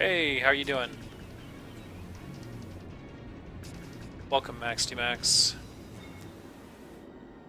Hey, how you doing? Welcome, Max D Max.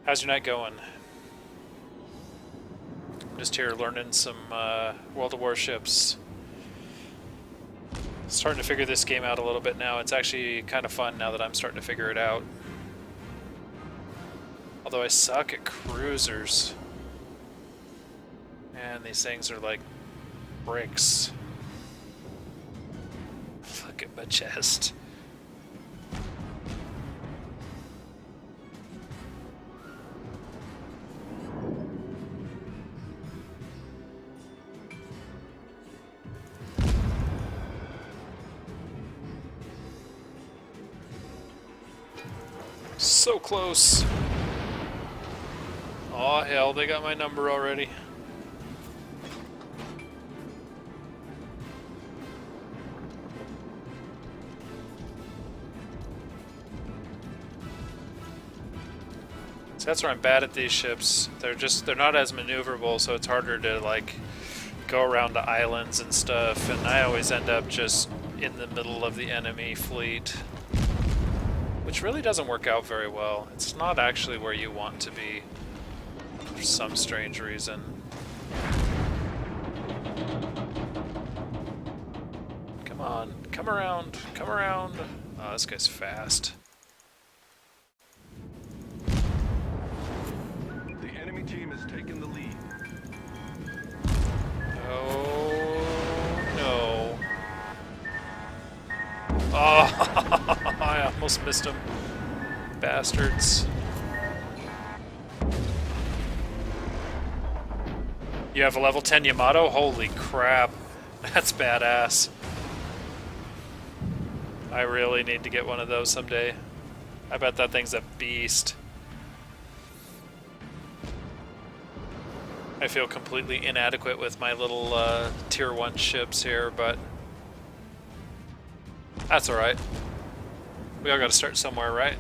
How's your night going? I'm just here learning some World of Warships. Starting to figure this game out a little bit now. It's actually kind of fun now that I'm starting to figure it out. Although I suck at cruisers. And these things are like bricks. Look at my chest. So close. Aw, hell, they got my number already. So that's where I'm bad at these ships. They're not as maneuverable, so it's harder to like go around the islands and stuff, and I always end up just in the middle of the enemy fleet. Which really doesn't work out very well. It's not actually where you want to be for some strange reason. Come on, come around, come around. Oh, this guy's fast. The enemy team has taken the lead. Oh, no. Oh, I almost missed him. Bastards. You have a level 10 Yamato? Holy crap. That's badass. I really need to get one of those someday. I bet that thing's a beast. I feel completely inadequate with my little tier 1 ships here, but that's alright. We all gotta start somewhere, right?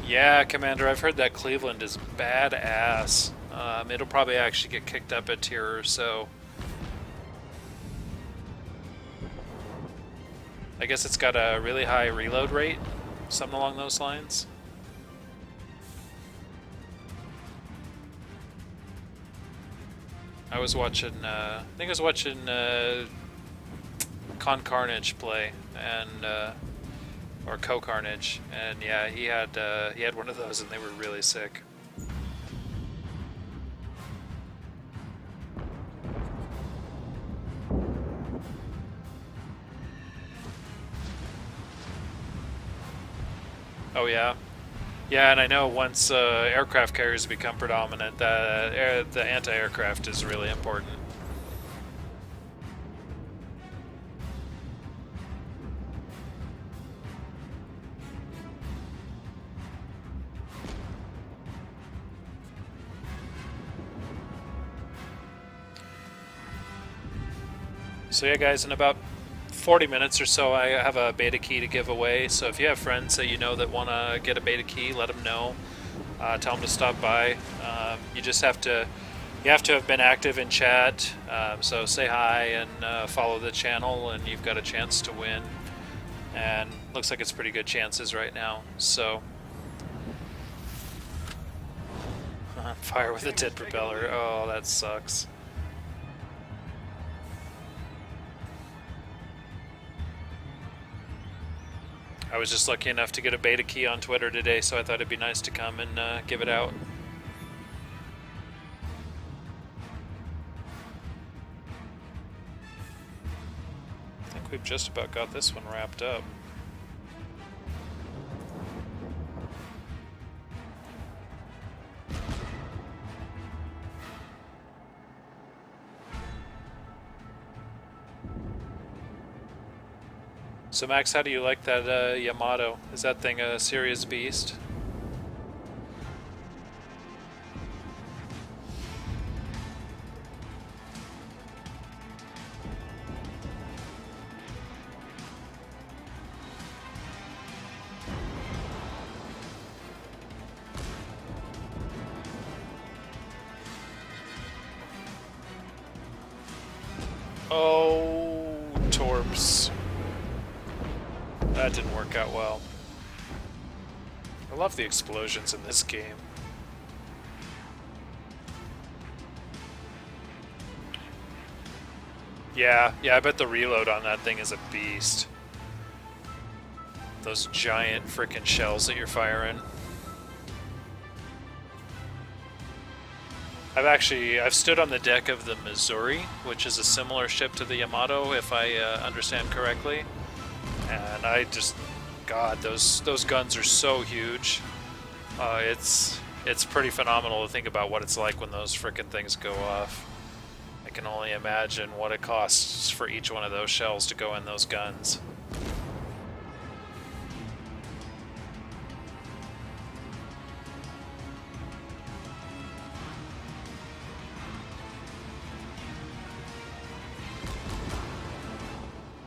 Yeah, Commander, I've heard that Cleveland is badass. It'll probably actually get kicked up a tier or so. I guess it's got a really high reload rate, something along those lines. I was watching, I think I was watching Con Carnage play, and or Co Carnage, and yeah, he had one of those, and they were really sick. Oh yeah. Yeah, and I know once aircraft carriers become predominant, the anti-aircraft is really important. So yeah, guys, in about 40 minutes or so, I have a beta key to give away. So if you have friends that you know that want to get a beta key, let them know. Tell them to stop by. You just have to have been active in chat. So say hi and follow the channel, and you've got a chance to win. And looks like it's pretty good chances right now. So fire with a dead propeller. Oh, that sucks. I was just lucky enough to get a beta key on Twitter today, so I thought it'd be nice to come and give it out. I think we've just about got this one wrapped up. So Max, how do you like that Yamato? Is that thing a serious beast? Oh, torps. That didn't work out well. I love the explosions in this game. Yeah, I bet the reload on that thing is a beast. Those giant frickin' shells that you're firing. I've stood on the deck of the Missouri, which is a similar ship to the Yamato, if I understand correctly. And God, those guns are so huge. It's pretty phenomenal to think about what it's like when those frickin' things go off. I can only imagine what it costs for each one of those shells to go in those guns.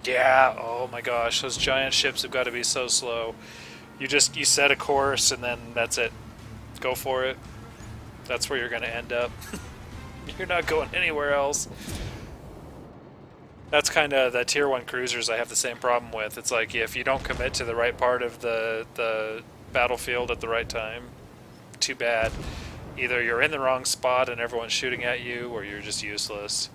Yeah, oh my gosh, those giant ships have got to be so slow. You set a course and then that's it. Go for it. That's where you're going to end up. You're not going anywhere else. That's kind of the tier 1 cruisers I have the same problem with. It's like if you don't commit to the right part of the battlefield at the right time, too bad. Either you're in the wrong spot and everyone's shooting at you, or you're just useless.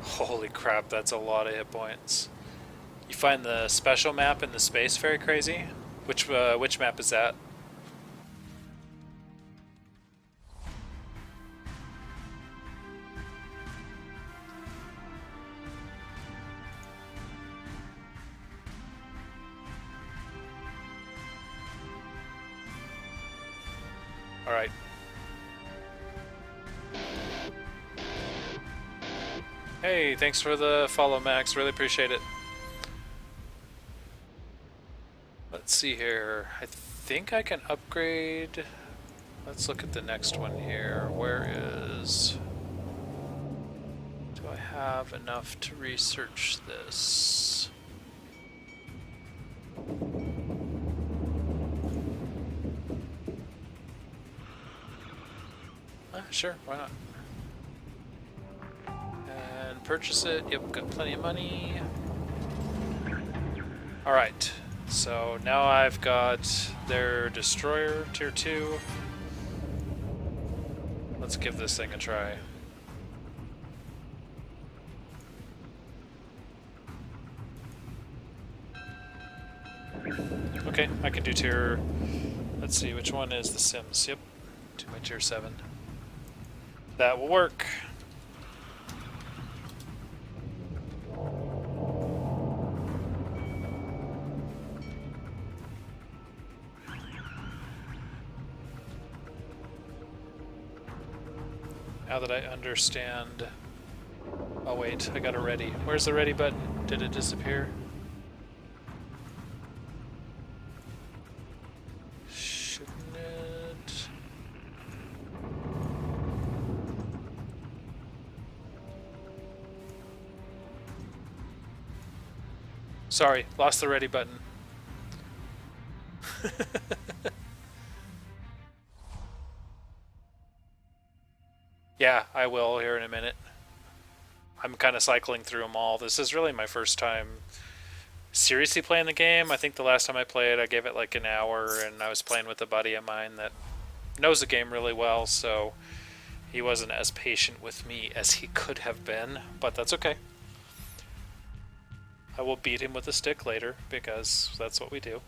Holy crap, that's a lot of hit points. You find the special map in the space very crazy? Which map is that? Alright. Hey, thanks for the follow, Max. Really appreciate it. Let's see here. I think I can upgrade. Let's look at the next one here. Where is... Do I have enough to research this? Sure, why not? And purchase it. Yep, got plenty of money. Alright, so now I've got their destroyer, tier 2. Let's give this thing a try. Okay, I can do tier... Let's see, which one is the Sims? Yep, do my tier 7. That will work. Now that I understand... Oh wait, I got a ready. Where's the ready button? Did it disappear? Shouldn't it? Sorry, lost the ready button. Yeah, I will here in a minute. I'm kind of cycling through them all. This is really my first time seriously playing the game. I think the last time I played, I gave it like an hour, and I was playing with a buddy of mine that knows the game really well, so he wasn't as patient with me as he could have been, but that's okay. I will beat him with a stick later, because that's what we do.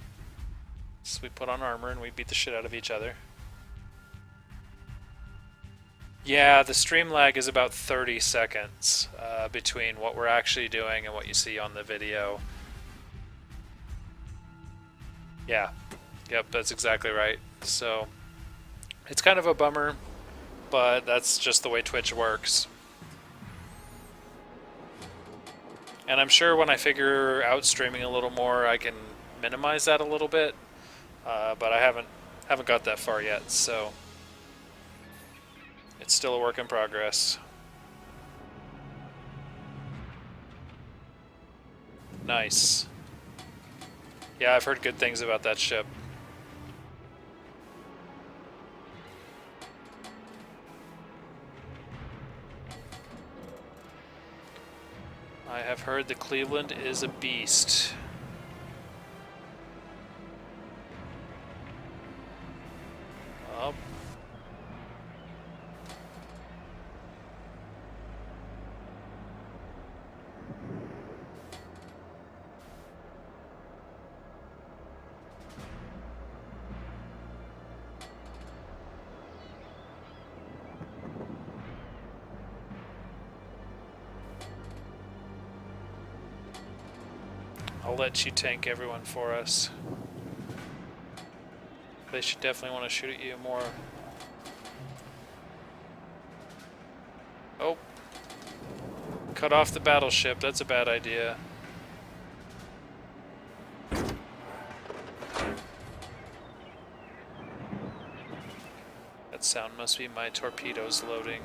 So we put on armor and we beat the shit out of each other. Yeah, the stream lag is about 30 seconds between what we're actually doing and what you see on the video. Yeah, yep, that's exactly right. So, it's kind of a bummer, but that's just the way Twitch works. And I'm sure when I figure out streaming a little more, I can minimize that a little bit, but I haven't got that far yet, so... It's still a work in progress. Nice. Yeah, I've heard good things about that ship. have heard the Cleveland is a beast. Oh. I'll let you tank everyone for us. They should definitely want to shoot at you more. Oh. Cut off the battleship. That's a bad idea. That sound must be my torpedoes loading.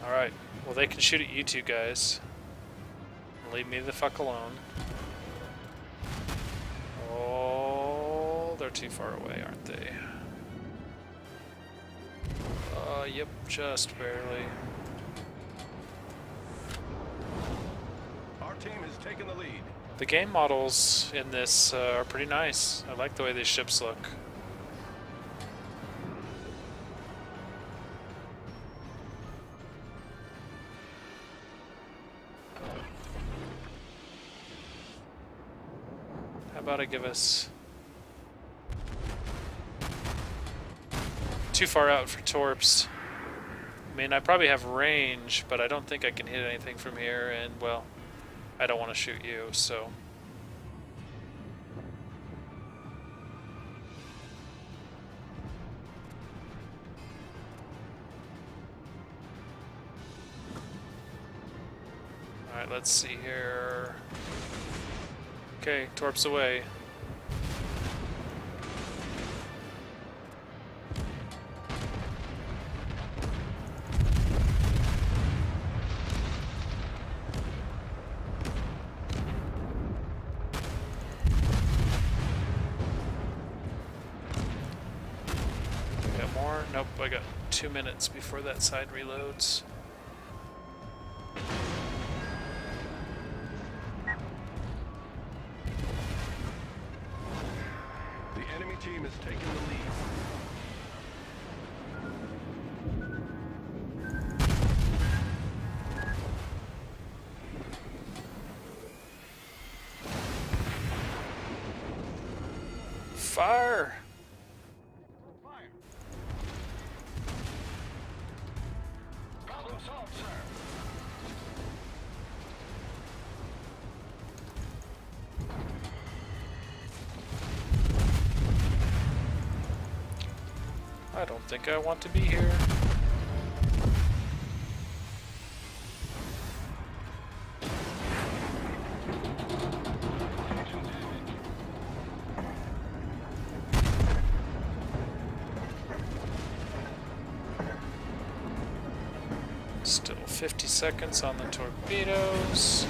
Alright, well they can shoot at you two guys. Leave me the fuck alone. Oh, they're too far away, aren't they? Yep, just barely. Our team has taken the lead. The game models in this are pretty nice. I like the way these ships look. How about I give us... Too far out for torps. I mean, I probably have range, but I don't think I can hit anything from here, and, well, I don't want to shoot you, so... Alright, let's see here... Okay, torps away. Got more? Nope, I got 2 minutes before that side reloads. The enemy team has taken the lead. Fire! Problem solved, sir. I don't think I want to be here. Still 50 seconds on the torpedoes.